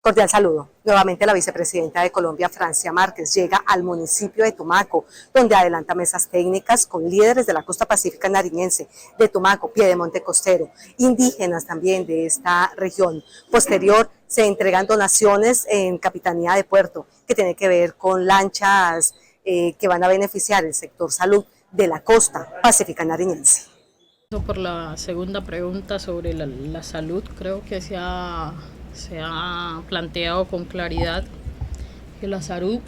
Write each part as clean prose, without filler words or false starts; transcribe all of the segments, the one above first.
Cordial saludo. Nuevamente la vicepresidenta de Colombia, Francia Márquez, llega al municipio de Tumaco, donde adelanta mesas técnicas con líderes de la costa pacífica nariñense, de Tumaco, Piedemonte Costero, indígenas también de esta región. Posterior, se entregan donaciones en Capitanía de Puerto, que tiene que ver con lanchas que van a beneficiar el sector salud de la costa pacífica nariñense. Por la segunda pregunta sobre la salud, creo que se ha planteado con claridad que la salud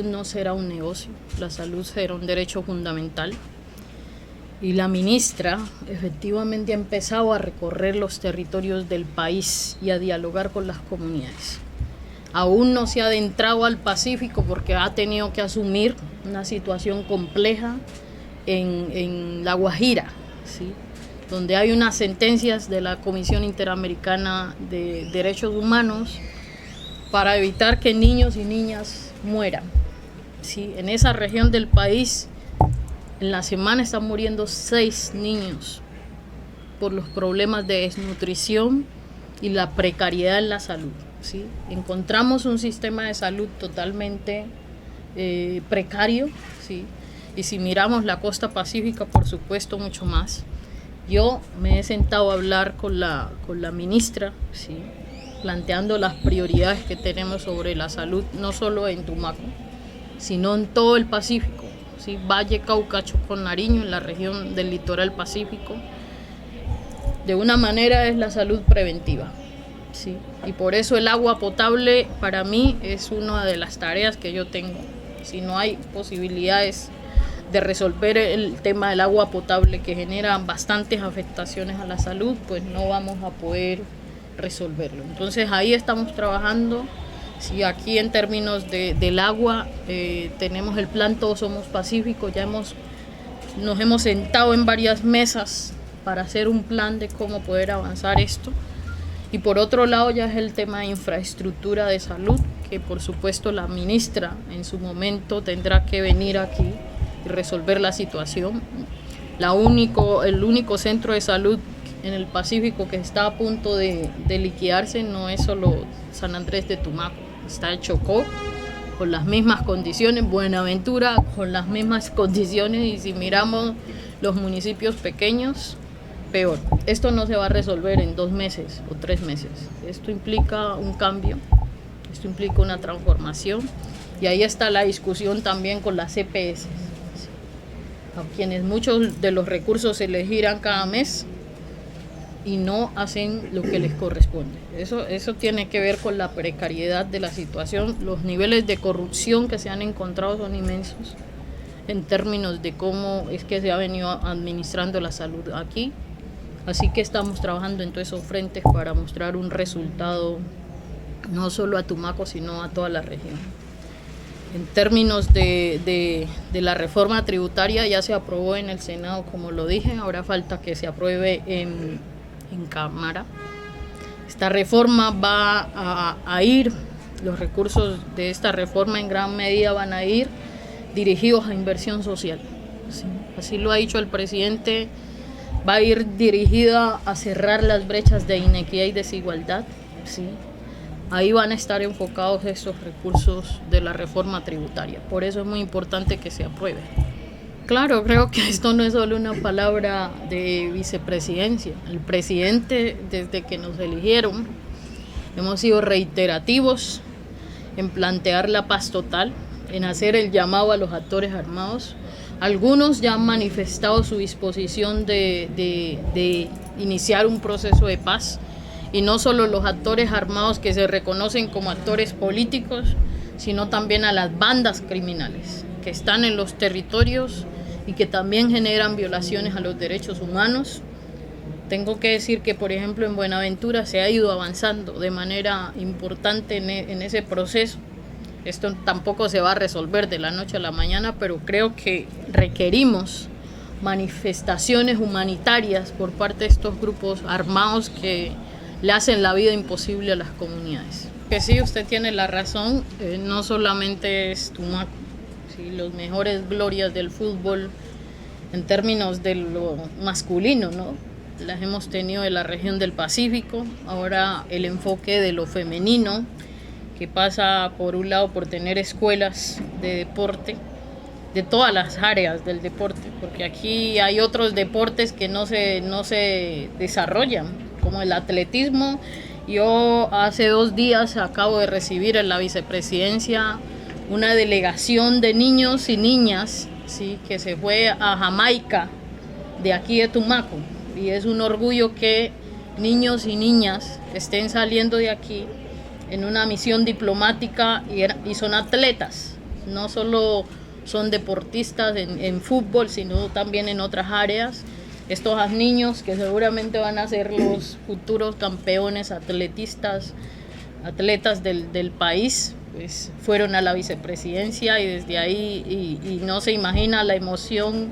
no será un negocio, la salud será un derecho fundamental. Y la ministra efectivamente ha empezado a recorrer los territorios del país y a dialogar con las comunidades. Aún no se ha adentrado al Pacífico porque ha tenido que asumir una situación compleja en La Guajira, ¿sí?, donde hay unas sentencias de la Comisión Interamericana de Derechos Humanos para evitar que niños y niñas mueran. ¿Sí? En esa región del país, en la semana están muriendo 6 niños por los problemas de desnutrición y la precariedad en la salud. ¿Sí? Encontramos un sistema de salud totalmente precario, ¿sí? Y si miramos la costa pacífica, por supuesto, mucho más. Yo me he sentado a hablar con la ministra, ¿sí?, planteando las prioridades que tenemos sobre la salud, no solo en Tumaco, sino en todo el Pacífico, ¿sí? Valle, Cauca, Chocó, Nariño, en la región del litoral pacífico. De una manera es la salud preventiva, ¿sí? Y por eso el agua potable para mí es una de las tareas que yo tengo. Si no hay posibilidades de resolver el tema del agua potable, que genera bastantes afectaciones a la salud, pues no vamos a poder resolverlo. Entonces ahí estamos trabajando. Si aquí en términos del agua tenemos el plan Todos Somos Pacífico, nos hemos sentado en varias mesas para hacer un plan de cómo poder avanzar esto. Y por otro lado ya es el tema de infraestructura de salud, que por supuesto la ministra en su momento tendrá que venir aquí y resolver la situación. El único centro de salud en el Pacífico que está a punto de liquidarse no es solo San Andrés de Tumaco, está en Chocó con las mismas condiciones, Buenaventura con las mismas condiciones, y si miramos los municipios pequeños, peor. Esto no se va a resolver en 2 meses o 3 meses. Esto implica un cambio, esto implica una transformación, y ahí está la discusión también con las CPS, a quienes muchos de los recursos se les giran cada mes y no hacen lo que les corresponde. Eso tiene que ver con la precariedad de la situación. Los niveles de corrupción que se han encontrado son inmensos en términos de cómo es que se ha venido administrando la salud aquí. Así que estamos trabajando en todos esos frentes para mostrar un resultado no solo a Tumaco, sino a toda la región. En términos de la reforma tributaria, ya se aprobó en el Senado, como lo dije, ahora falta que se apruebe en Cámara. Esta reforma va a ir, los recursos de esta reforma en gran medida van a ir dirigidos a inversión social. ¿Sí? Así lo ha dicho el presidente, va a ir dirigida a cerrar las brechas de inequidad y desigualdad, ¿sí? Ahí van a estar enfocados estos recursos de la reforma tributaria. Por eso es muy importante que se apruebe. Claro, creo que esto no es solo una palabra de vicepresidencia. El presidente, desde que nos eligieron, hemos sido reiterativos en plantear la paz total, en hacer el llamado a los actores armados. Algunos ya han manifestado su disposición de iniciar un proceso de paz. Y no solo los actores armados que se reconocen como actores políticos, sino también a las bandas criminales que están en los territorios y que también generan violaciones a los derechos humanos. Tengo que decir que, por ejemplo, en Buenaventura se ha ido avanzando de manera importante en ese proceso. Esto tampoco se va a resolver de la noche a la mañana, pero creo que requerimos manifestaciones humanitarias por parte de estos grupos armados que le hacen la vida imposible a las comunidades. Que sí, usted tiene la razón, no solamente es Tumaco, ¿sí? Los mejores glorias del fútbol en términos de lo masculino, ¿no?, las hemos tenido en la región del Pacífico. Ahora el enfoque de lo femenino que pasa por un lado por tener escuelas de deporte, de todas las áreas del deporte, porque aquí hay otros deportes que no se desarrollan, como el atletismo. Yo hace 2 días acabo de recibir en la vicepresidencia una delegación de niños y niñas, ¿sí?, que se fue a Jamaica, de aquí de Tumaco, y es un orgullo que niños y niñas estén saliendo de aquí en una misión diplomática y son atletas, no solo son deportistas en fútbol, sino también en otras áreas. Estos niños que seguramente van a ser los futuros campeones atletas del país, pues fueron a la vicepresidencia y desde ahí y no se imagina la emoción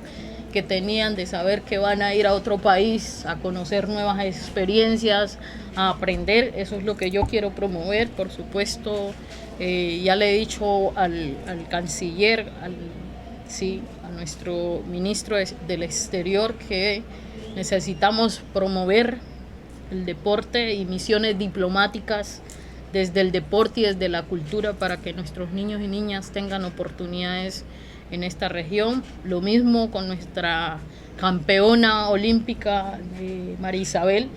que tenían de saber que van a ir a otro país a conocer nuevas experiencias, a aprender. Eso es lo que yo quiero promover, por supuesto. Ya le he dicho al canciller, a nuestro ministro del Exterior, que necesitamos promover el deporte y misiones diplomáticas desde el deporte y desde la cultura para que nuestros niños y niñas tengan oportunidades en esta región. Lo mismo con nuestra campeona olímpica, María Isabel.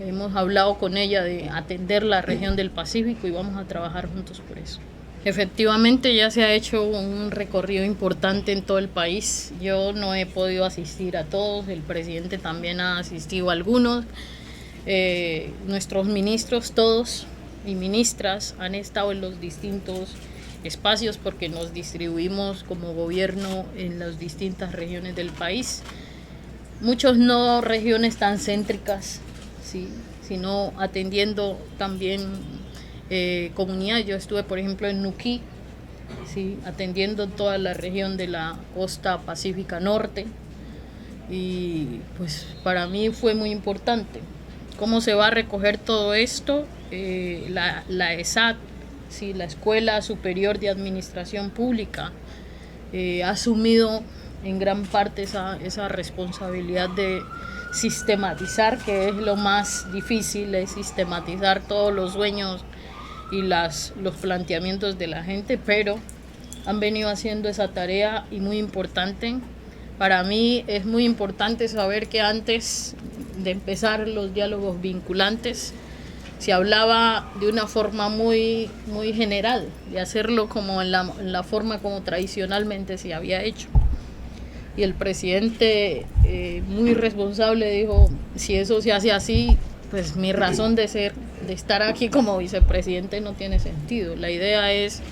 Hemos hablado con ella de atender la región del Pacífico y vamos a trabajar juntos por eso. Efectivamente ya se ha hecho un recorrido importante en todo el país. Yo no he podido asistir a todos, el presidente también ha asistido a algunos. Nuestros ministros todos y ministras han estado en los distintos espacios porque nos distribuimos como gobierno en las distintas regiones del país. Muchos no regiones tan céntricas, ¿sí?, sino atendiendo también comunidades. Yo estuve, por ejemplo, en Nuquí, ¿sí?, atendiendo toda la región de la costa pacífica norte, y pues para mí fue muy importante. ¿Cómo se va a recoger todo esto? La ESAT, sí, la Escuela Superior de Administración Pública, ha asumido en gran parte esa responsabilidad de sistematizar, que es lo más difícil, es sistematizar todos los sueños y los planteamientos de la gente, pero han venido haciendo esa tarea y muy importante. Para mí es muy importante saber que antes de empezar los diálogos vinculantes se hablaba de una forma muy general, de hacerlo como en la forma como tradicionalmente se había hecho. Y el presidente, muy responsable, dijo: si eso se hace así, pues mi razón de estar aquí como vicepresidente no tiene sentido. La idea es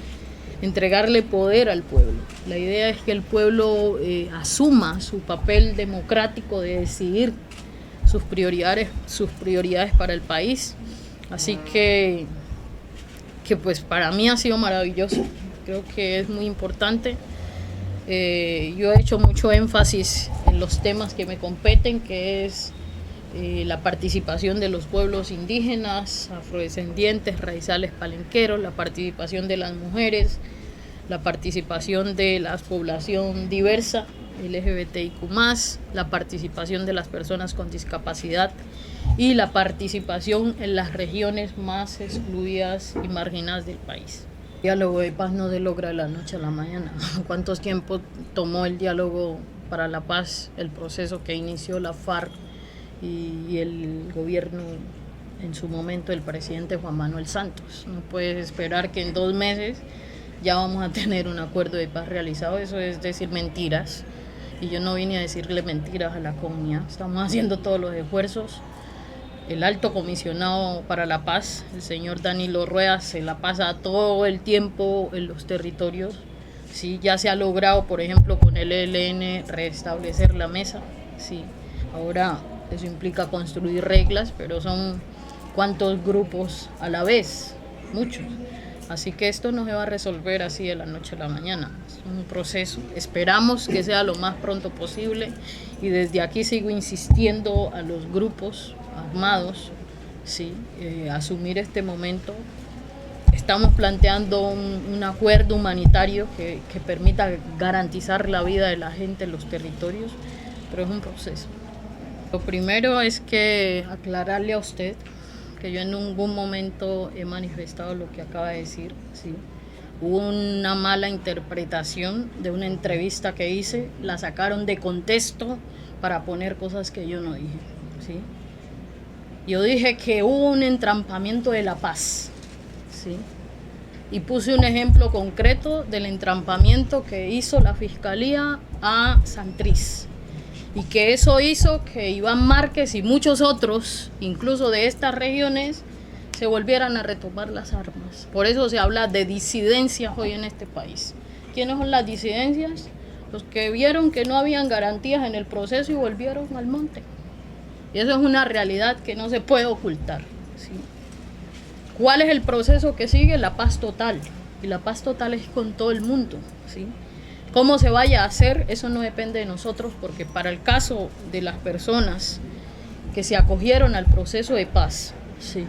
entregarle poder al pueblo. La idea es que el pueblo asuma su papel democrático de decidir sus prioridades para el país. Así que pues para mí ha sido maravilloso. Creo que es muy importante. Yo he hecho mucho énfasis en los temas que me competen, que es la participación de los pueblos indígenas, afrodescendientes, raizales, palenqueros, la participación de las mujeres, la participación de la población diversa, LGBTIQ+, la participación de las personas con discapacidad y la participación en las regiones más excluidas y marginadas del país. El diálogo de paz no se logra de la noche a la mañana. ¿Cuánto tiempo tomó el diálogo para la paz, el proceso que inició la FARC y el gobierno en su momento del presidente Juan Manuel Santos? No puedes esperar que en 2 meses ya vamos a tener un acuerdo de paz realizado. Eso es decir mentiras, y yo no vine a decirle mentiras a la comunidad. Estamos haciendo todos los esfuerzos. El alto comisionado para la paz, el señor Danilo Rueda, se la pasa todo el tiempo en los territorios. Sí, ya se ha logrado, por ejemplo, con el ELN restablecer la mesa. Sí, ahora eso implica construir reglas, pero son ¿cuántos grupos a la vez? Muchos. Así que esto no se va a resolver así de la noche a la mañana. Es un proceso. Esperamos que sea lo más pronto posible, y desde aquí sigo insistiendo a los grupos armados, sí, asumir este momento. Estamos planteando un acuerdo humanitario que permita garantizar la vida de la gente en los territorios, pero es un proceso. Lo primero es que aclararle a usted que yo en ningún momento he manifestado lo que acaba de decir, ¿sí? Hubo una mala interpretación de una entrevista que hice, la sacaron de contexto para poner cosas que yo no dije, ¿sí? Yo dije que hubo un entrampamiento de la paz, ¿sí? Y puse un ejemplo concreto del entrampamiento que hizo la Fiscalía a Santrich. Y que eso hizo que Iván Márquez y muchos otros, incluso de estas regiones, se volvieran a retomar las armas. Por eso se habla de disidencias hoy en este país. ¿Quiénes son las disidencias? Los que vieron que no habían garantías en el proceso y volvieron al monte. Y eso es una realidad que no se puede ocultar, ¿sí? ¿Cuál es el proceso que sigue? La paz total. Y la paz total es con todo el mundo, ¿sí? Cómo se vaya a hacer, eso no depende de nosotros, porque para el caso de las personas que se acogieron al proceso de paz, ¿sí?,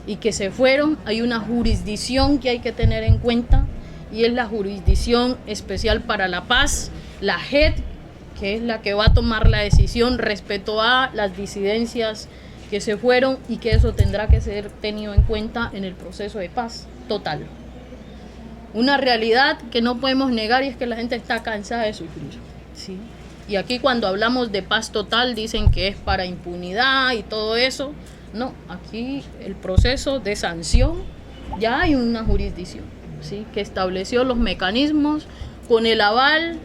y que se fueron, hay una jurisdicción que hay que tener en cuenta, y es la Jurisdicción Especial para la Paz, la JEP, que es la que va a tomar la decisión respecto a las disidencias que se fueron, y que eso tendrá que ser tenido en cuenta en el proceso de paz total. Una realidad que no podemos negar, y es que la gente está cansada de sufrir, ¿sí? Y aquí cuando hablamos de paz total dicen que es para impunidad y todo eso. No, aquí el proceso de sanción, ya hay una jurisdicción, ¿sí?, que estableció los mecanismos con el aval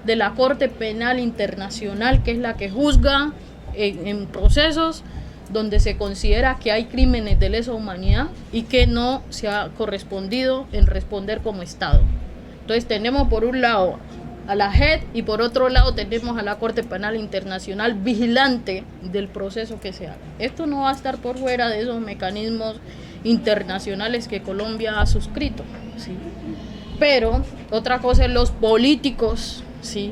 de la Corte Penal Internacional, que es la que juzga en procesos donde se considera que hay crímenes de lesa humanidad y que no se ha correspondido en responder como Estado. Entonces tenemos por un lado a la JEP y por otro lado tenemos a la Corte Penal Internacional vigilante del proceso que se haga. Esto no va a estar por fuera de esos mecanismos internacionales que Colombia ha suscrito, ¿sí? Pero otra cosa es los políticos, ¿sí?,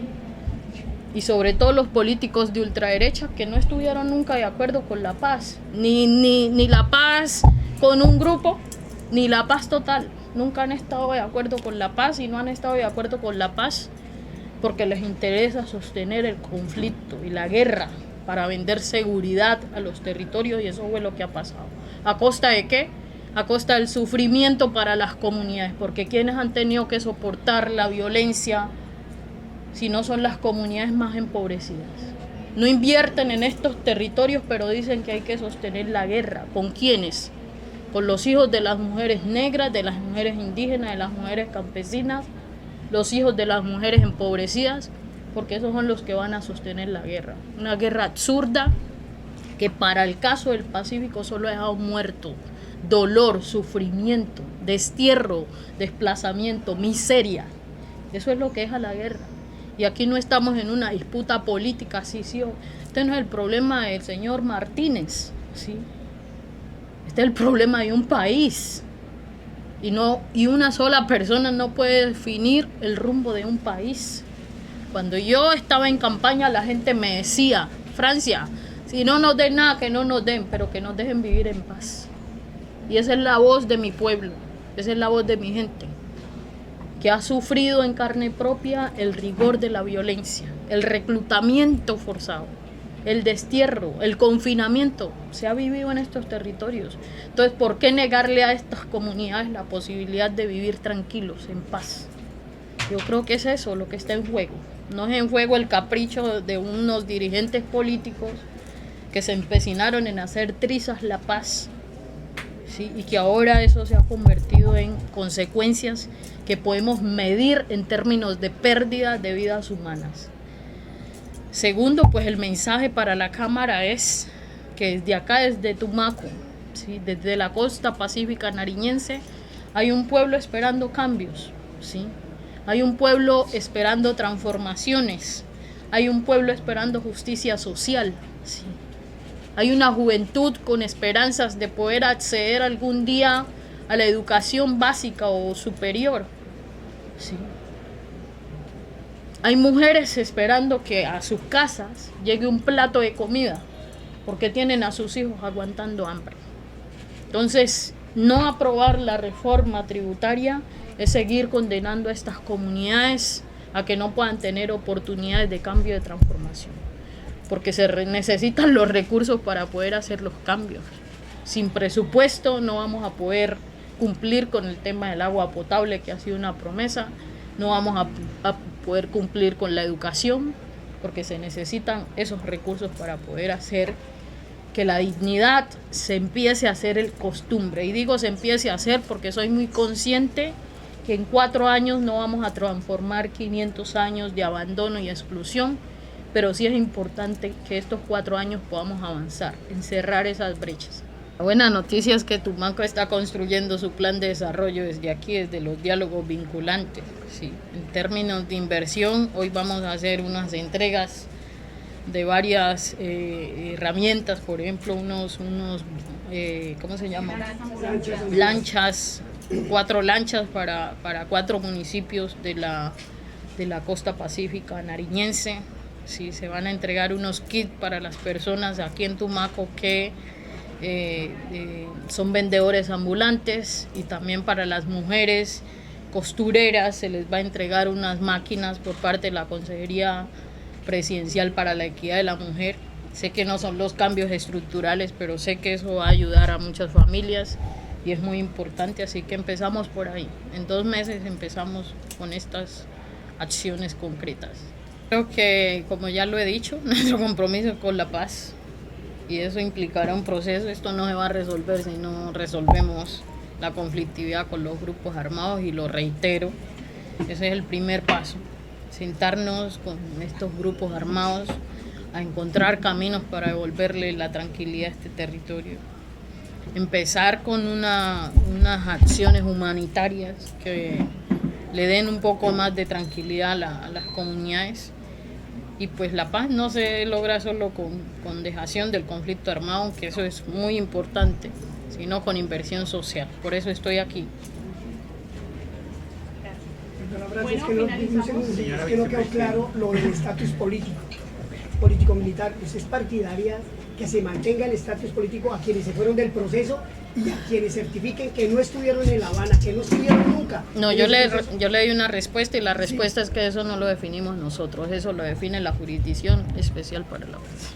y sobre todo los políticos de ultraderecha que no estuvieron nunca de acuerdo con la paz, ni la paz con un grupo, ni la paz total. Nunca han estado de acuerdo con la paz, y no han estado de acuerdo con la paz porque les interesa sostener el conflicto y la guerra para vender seguridad a los territorios, y eso fue lo que ha pasado. ¿A costa de qué? A costa del sufrimiento para las comunidades, porque quienes han tenido que soportar la violencia si no son las comunidades más empobrecidas. No invierten en estos territorios, pero dicen que hay que sostener la guerra. ¿Con quiénes? Con los hijos de las mujeres negras, de las mujeres indígenas, de las mujeres campesinas, los hijos de las mujeres empobrecidas, porque esos son los que van a sostener la guerra. Una guerra absurda que para el caso del Pacífico solo ha dejado muerto, dolor, sufrimiento, destierro, desplazamiento, miseria. Eso es lo que deja la guerra. Y aquí no estamos en una disputa política, sí, sí. Este no es el problema del señor Martínez, ¿sí? Este es el problema de un país. Y una sola persona no puede definir el rumbo de un país. Cuando yo estaba en campaña, la gente me decía: Francia, si no nos den nada, que no nos den, pero que nos dejen vivir en paz. Y esa es la voz de mi pueblo, esa es la voz de mi gente, que ha sufrido en carne propia el rigor de la violencia, el reclutamiento forzado, el destierro, el confinamiento. Se ha vivido en estos territorios. Entonces, ¿por qué negarle a estas comunidades la posibilidad de vivir tranquilos, en paz? Yo creo que es eso lo que está en juego. No es en juego el capricho de unos dirigentes políticos que se empecinaron en hacer trizas la paz, ¿sí?, y que ahora eso se ha convertido en consecuencias que podemos medir en términos de pérdida de vidas humanas. Segundo, pues el mensaje para la Cámara es que desde acá, desde Tumaco, ¿sí?, desde la costa pacífica nariñense, hay un pueblo esperando cambios, ¿sí? Hay un pueblo esperando transformaciones, hay un pueblo esperando justicia social, ¿sí? Hay una juventud con esperanzas de poder acceder algún día a la educación básica o superior, ¿sí? Hay mujeres esperando que a sus casas llegue un plato de comida, porque tienen a sus hijos aguantando hambre. Entonces, no aprobar la reforma tributaria es seguir condenando a estas comunidades a que no puedan tener oportunidades de cambio, de transformación, porque necesitan los recursos para poder hacer los cambios. Sin presupuesto no vamos a poder cumplir con el tema del agua potable, que ha sido una promesa, no vamos a poder cumplir con la educación, porque se necesitan esos recursos para poder hacer que la dignidad se empiece a hacer el costumbre. Y digo se empiece a hacer porque soy muy consciente que en 4 años no vamos a transformar 500 años de abandono y exclusión, pero sí es importante que estos 4 años podamos avanzar en cerrar esas brechas. La buena noticia es que Tumaco está construyendo su plan de desarrollo desde aquí, desde los diálogos vinculantes. Sí. En términos de inversión, hoy vamos a hacer unas entregas de varias herramientas, por ejemplo, ¿cómo se llama? Lanchas, 4 lanchas para 4 municipios de la costa pacífica nariñense. Sí, se van a entregar unos kits para las personas aquí en Tumaco que son vendedores ambulantes, y también para las mujeres costureras se les va a entregar unas máquinas por parte de la Consejería Presidencial para la Equidad de la Mujer. Sé que no son los cambios estructurales, pero sé que eso va a ayudar a muchas familias y es muy importante, así que empezamos por ahí. En 2 meses empezamos con estas acciones concretas. Creo que, como ya lo he dicho, nuestro compromiso es con la paz, y eso implicará un proceso. Esto no se va a resolver si no resolvemos la conflictividad con los grupos armados, y lo reitero, ese es el primer paso, sentarnos con estos grupos armados a encontrar caminos para devolverle la tranquilidad a este territorio, empezar con unas acciones humanitarias que le den un poco más de tranquilidad a las comunidades. Y pues la paz no se logra solo con dejación del conflicto armado, aunque eso es muy importante, sino con inversión social. Por eso estoy aquí. Es que no quedó claro lo del estatus político-militar. Pues es partidaria que se mantenga el estatus político a quienes se fueron del proceso y a quienes certifiquen que no estuvieron en La Habana, que no estuvieron nunca. No, yo le di una respuesta, y la respuesta es que eso no lo definimos nosotros, eso lo define la Jurisdicción Especial para la Paz.